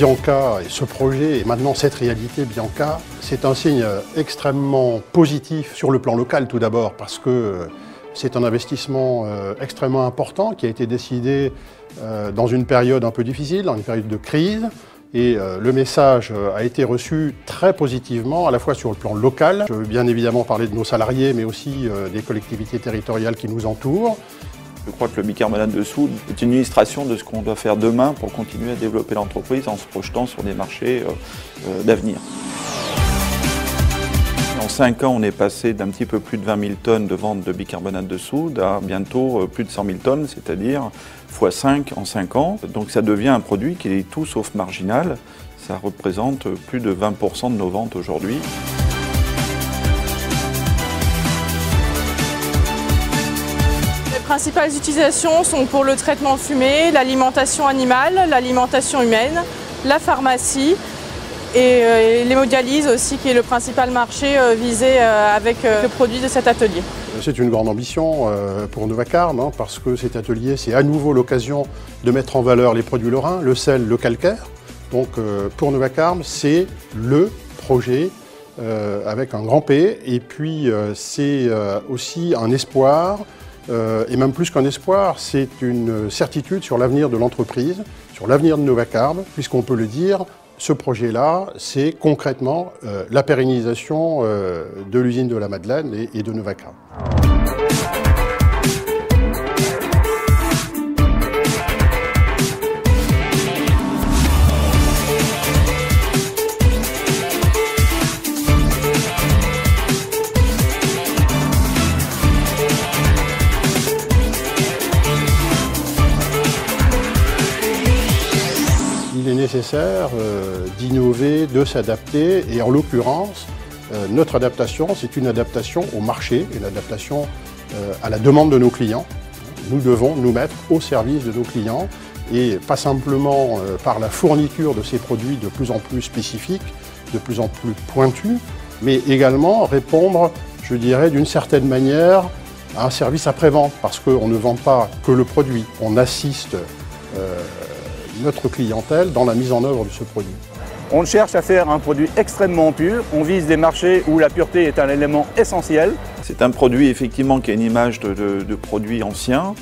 Bianca et ce projet, et maintenant cette réalité Bianca, c'est un signe extrêmement positif sur le plan local tout d'abord, parce que c'est un investissement extrêmement important qui a été décidé dans une période un peu difficile, dans une période de crise. Et le message a été reçu très positivement, à la fois sur le plan local. Je veux bien évidemment parler de nos salariés, mais aussi des collectivités territoriales qui nous entourent. Je crois que le bicarbonate de soude est une illustration de ce qu'on doit faire demain pour continuer à développer l'entreprise en se projetant sur des marchés d'avenir. En 5 ans, on est passé d'un petit peu plus de 20 000 tonnes de vente de bicarbonate de soude à bientôt plus de 100 000 tonnes, c'est-à-dire x5 en 5 ans. Donc ça devient un produit qui est tout sauf marginal. Ça représente plus de 20% de nos ventes aujourd'hui. Les principales utilisations sont pour le traitement fumé, l'alimentation animale, l'alimentation humaine, la pharmacie et l'hémodialyse aussi, qui est le principal marché visé avec le produit de cet atelier. C'est une grande ambition pour Novacarb, parce que cet atelier, c'est à nouveau l'occasion de mettre en valeur les produits lorrains, le sel, le calcaire. Donc pour Novacarb, c'est le projet avec un grand P, et puis c'est aussi un espoir, et même plus qu'un espoir, c'est une certitude sur l'avenir de l'entreprise, sur l'avenir de Novacarb, puisqu'on peut le dire, ce projet-là, c'est concrètement la pérennisation de l'usine de la Madeleine et de Novacarb. Il est nécessaire d'innover, de s'adapter, et en l'occurrence, notre adaptation, c'est une adaptation au marché, une adaptation à la demande de nos clients. Nous devons nous mettre au service de nos clients, et pas simplement par la fourniture de ces produits de plus en plus spécifiques, de plus en plus pointus, mais également répondre, je dirais, d'une certaine manière à un service après-vente, parce qu'on ne vend pas que le produit, on assiste notre clientèle dans la mise en œuvre de ce produit. On cherche à faire un produit extrêmement pur, on vise des marchés où la pureté est un élément essentiel. C'est un produit effectivement qui a une image de produit ancien,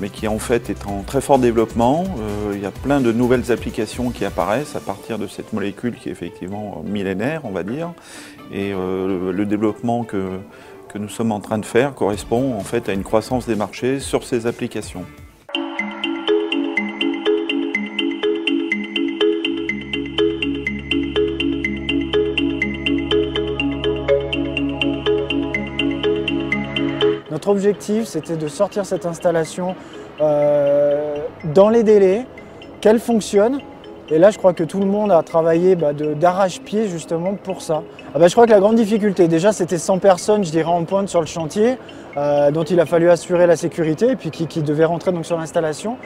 mais qui en fait est en très fort développement. Il y a plein de nouvelles applications qui apparaissent à partir de cette molécule qui est effectivement millénaire, on va dire. Et le développement que nous sommes en train de faire correspond en fait à une croissance des marchés sur ces applications. Notre objectif, c'était de sortir cette installation dans les délais, qu'elle fonctionne. Et là, je crois que tout le monde a travaillé d'arrache-pied justement pour ça. Je crois que la grande difficulté, déjà, c'était 100 personnes, je dirais, en pointe sur le chantier, dont il a fallu assurer la sécurité et puis qui devaient rentrer donc, sur l'installation.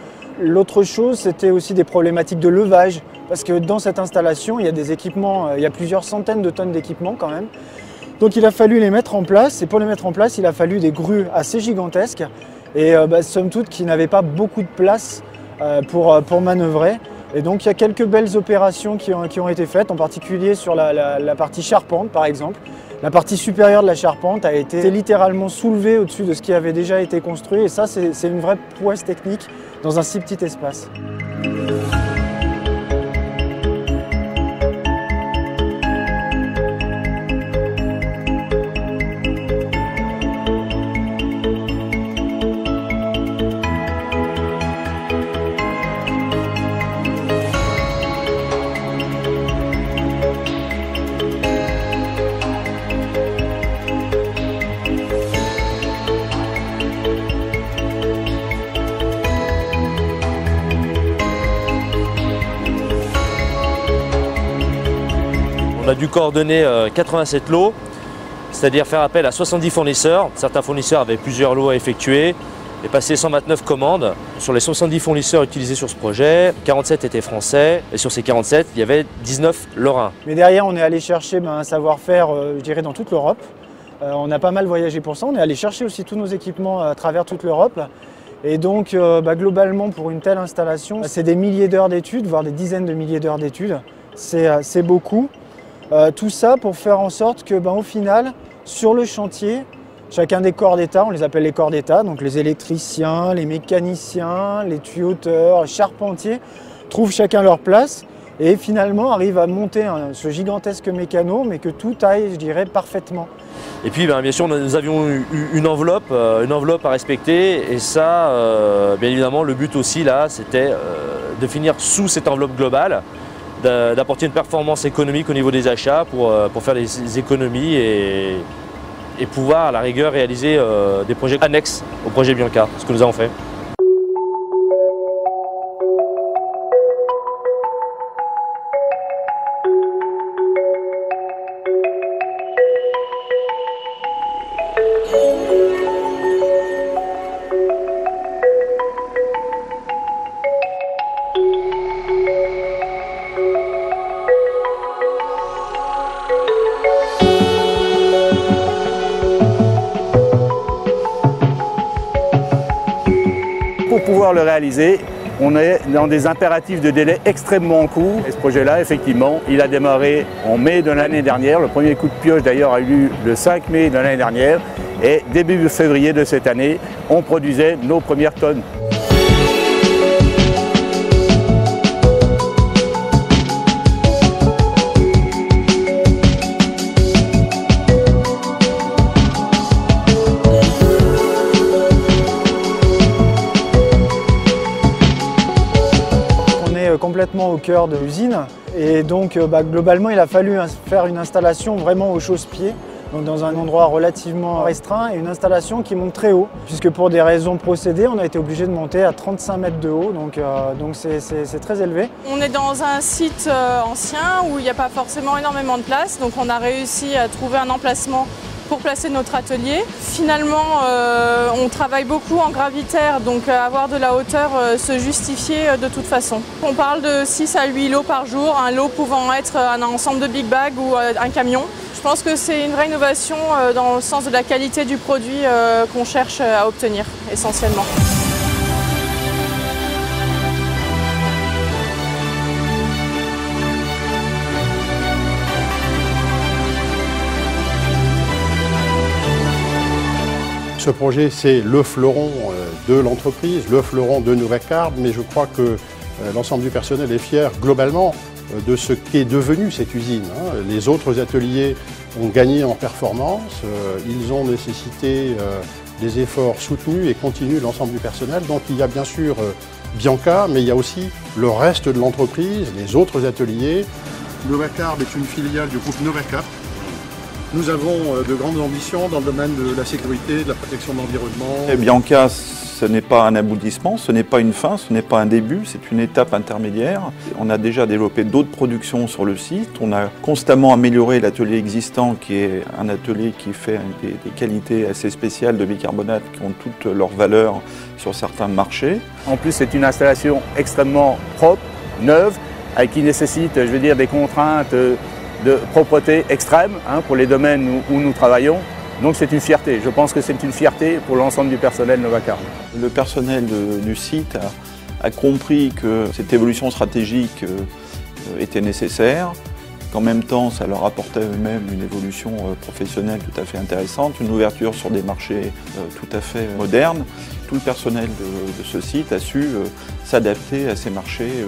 L'autre chose, c'était aussi des problématiques de levage, parce que dans cette installation, il y a des équipements, il y a plusieurs centaines de tonnes d'équipements quand même. Donc il a fallu les mettre en place, et pour les mettre en place, il a fallu des grues assez gigantesques, et somme toute qui n'avaient pas beaucoup de place pour manœuvrer. Et donc il y a quelques belles opérations qui ont été faites, en particulier sur la partie charpente par exemple. La partie supérieure de la charpente a été littéralement soulevée au-dessus de ce qui avait déjà été construit, et ça c'est une vraie prouesse technique dans un si petit espace. On a dû coordonner 87 lots, c'est-à-dire faire appel à 70 fournisseurs. Certains fournisseurs avaient plusieurs lots à effectuer et passer 129 commandes. Sur les 70 fournisseurs utilisés sur ce projet, 47 étaient français et sur ces 47, il y avait 19 lorrains. Mais derrière, on est allé chercher un savoir-faire, je dirais, dans toute l'Europe. On a pas mal voyagé pour ça. On est allé chercher aussi tous nos équipements à travers toute l'Europe. Et donc globalement pour une telle installation, c'est des milliers d'heures d'études, voire des dizaines de milliers d'heures d'études. C'est beaucoup. Tout ça pour faire en sorte que au final, sur le chantier, chacun des corps d'état, on les appelle les corps d'état, donc les électriciens, les mécaniciens, les tuyauteurs, les charpentiers, trouvent chacun leur place et finalement arrivent à monter ce gigantesque mécano, mais que tout aille, je dirais, parfaitement. Et puis bien sûr nous avions une enveloppe à respecter et ça, bien évidemment le but aussi là c'était de finir sous cette enveloppe globale, d'apporter une performance économique au niveau des achats pour faire des économies et pouvoir à la rigueur réaliser des projets annexes au projet Bianca, ce que nous avons fait. Pour pouvoir le réaliser, on est dans des impératifs de délai extrêmement courts. Et ce projet-là, effectivement, il a démarré en mai de l'année dernière. Le premier coup de pioche, d'ailleurs, a eu lieu le 5 mai de l'année dernière. Et début février de cette année, on produisait nos premières tonnes. Complètement au cœur de l'usine et donc globalement il a fallu faire une installation vraiment au chausse-pied, donc dans un endroit relativement restreint et une installation qui monte très haut puisque pour des raisons procédées on a été obligé de monter à 35 mètres de haut, donc c'est très élevé. On est dans un site ancien où il n'y a pas forcément énormément de place, donc on a réussi à trouver un emplacement pour placer notre atelier. Finalement, on travaille beaucoup en gravitaire, donc avoir de la hauteur se justifiait de toute façon. On parle de 6 à 8 lots par jour, un lot pouvant être un ensemble de big bags ou un camion. Je pense que c'est une vraie innovation dans le sens de la qualité du produit qu'on cherche à obtenir essentiellement. Ce projet, c'est le fleuron de l'entreprise, le fleuron de Novacarb, mais je crois que l'ensemble du personnel est fier globalement de ce qu'est devenue cette usine. Les autres ateliers ont gagné en performance, ils ont nécessité des efforts soutenus et continus de l'ensemble du personnel. Donc il y a bien sûr Bianca, mais il y a aussi le reste de l'entreprise, les autres ateliers. Novacarb est une filiale du groupe Novacap. Nous avons de grandes ambitions dans le domaine de la sécurité, de la protection de l'environnement. Et Bianca, ce n'est pas un aboutissement, ce n'est pas une fin, ce n'est pas un début, c'est une étape intermédiaire. On a déjà développé d'autres productions sur le site. On a constamment amélioré l'atelier existant, qui est un atelier qui fait des qualités assez spéciales de bicarbonate qui ont toutes leurs valeurs sur certains marchés. En plus, c'est une installation extrêmement propre, neuve, qui nécessite, je veux dire, des contraintes de propreté extrême pour les domaines où nous travaillons. Donc c'est une fierté. Je pense que c'est une fierté pour l'ensemble du personnel Novacarb. Le personnel du site a compris que cette évolution stratégique était nécessaire, qu'en même temps ça leur apportait eux-mêmes une évolution professionnelle tout à fait intéressante, une ouverture sur des marchés tout à fait modernes. Tout le personnel de ce site a su s'adapter à ces marchés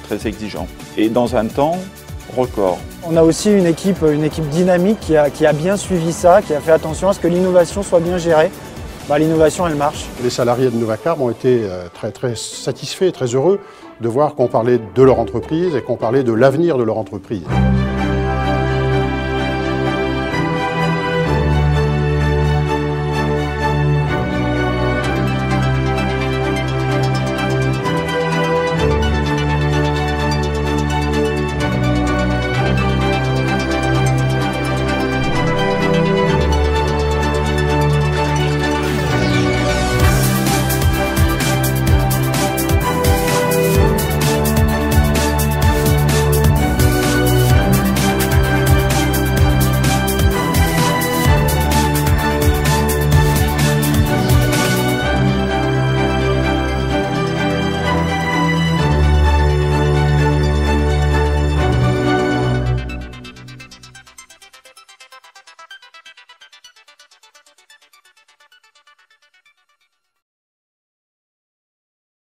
très exigeants. Et dans un temps record. On a aussi une équipe dynamique qui a bien suivi ça, qui a fait attention à ce que l'innovation soit bien gérée. L'innovation, elle marche. Les salariés de Novacarb ont été très satisfaits, très heureux de voir qu'on parlait de leur entreprise et qu'on parlait de l'avenir de leur entreprise.